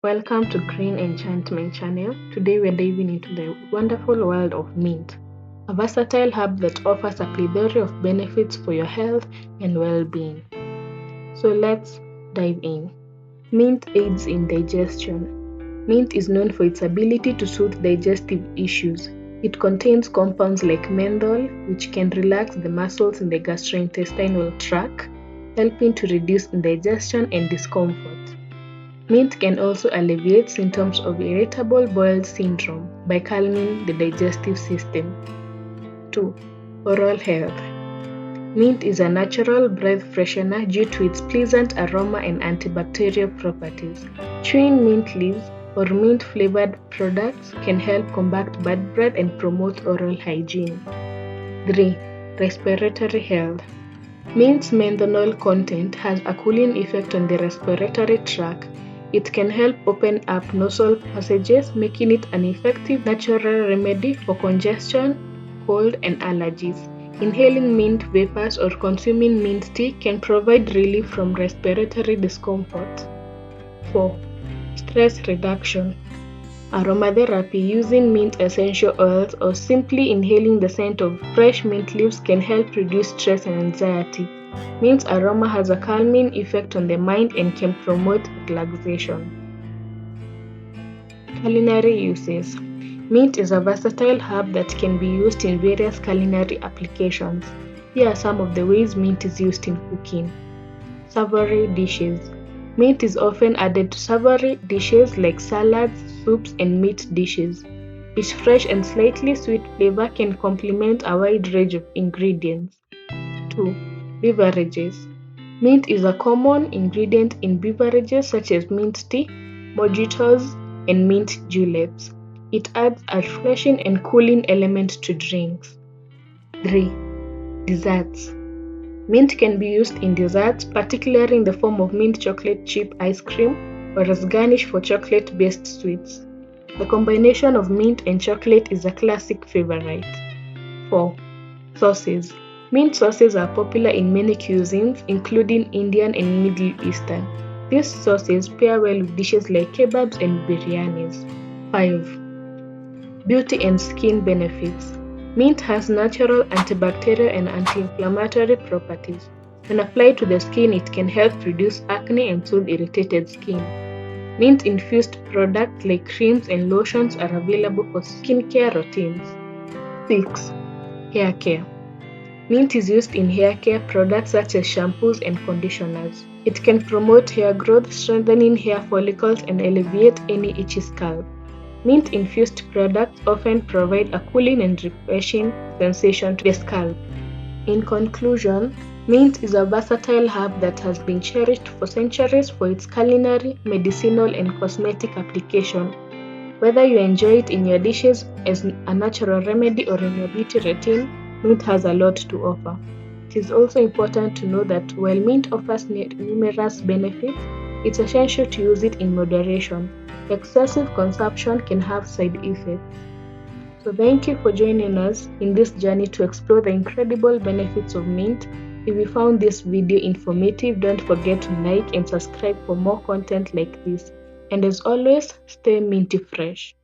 Welcome to Green Enchantment channel. Today we're diving into the wonderful world of mint, a versatile herb that offers a plethora of benefits for your health and well-being. So let's dive in. Mint aids in digestion. Mint is known for its ability to soothe digestive issues. It contains compounds like menthol, which can relax the muscles in the gastrointestinal tract, helping to reduce indigestion and discomfort. Mint can also alleviate symptoms of irritable bowel syndrome by calming the digestive system. 2. Oral health. Mint is a natural breath freshener due to its pleasant aroma and antibacterial properties. Chewing mint leaves or mint flavored products can help combat bad breath and promote oral hygiene. 3. Respiratory health. Mint's menthanol content has a cooling effect on the respiratory tract. It can help open up nasal passages, making it an effective natural remedy for congestion, cold, and allergies. Inhaling mint vapors or consuming mint tea can provide relief from respiratory discomfort. 4. Stress reduction. Aromatherapy using mint essential oils or simply inhaling the scent of fresh mint leaves can help reduce stress and anxiety. Mint's aroma has a calming effect on the mind and can promote relaxation. Culinary uses. Mint is a versatile herb that can be used in various culinary applications. Here are some of the ways mint is used in cooking. Savory dishes. Mint is often added to savory dishes like salads, soups, and meat dishes. Its fresh and slightly sweet flavor can complement a wide range of ingredients. 2. Beverages. Mint is a common ingredient in beverages such as mint tea, mojitos, and mint juleps. It adds a refreshing and cooling element to drinks. 3. Desserts. Mint can be used in desserts, particularly in the form of mint chocolate chip ice cream or as garnish for chocolate-based sweets. The combination of mint and chocolate is a classic favorite. 4. Sauces. Mint sauces are popular in many cuisines, including Indian and Middle Eastern. These sauces pair well with dishes like kebabs and biryanis. 5. Beauty and skin benefits. Mint has natural antibacterial and anti-inflammatory properties. When applied to the skin, it can help reduce acne and soothe irritated skin. Mint-infused products like creams and lotions are available for skincare routines. 6. Hair care. Mint is used in hair care products such as shampoos and conditioners. It can promote hair growth, strengthening hair follicles, and alleviate any itchy scalp. Mint-infused products often provide a cooling and refreshing sensation to the scalp. In conclusion, mint is a versatile herb that has been cherished for centuries for its culinary, medicinal, and cosmetic application. Whether you enjoy it in your dishes as a natural remedy or in your beauty routine, mint has a lot to offer. It is also important to know that while mint offers numerous benefits, it's essential to use it in moderation. Excessive consumption can have side effects. So thank you for joining us in this journey to explore the incredible benefits of mint. If you found this video informative, don't forget to like and subscribe for more content like this. And as always, stay minty fresh.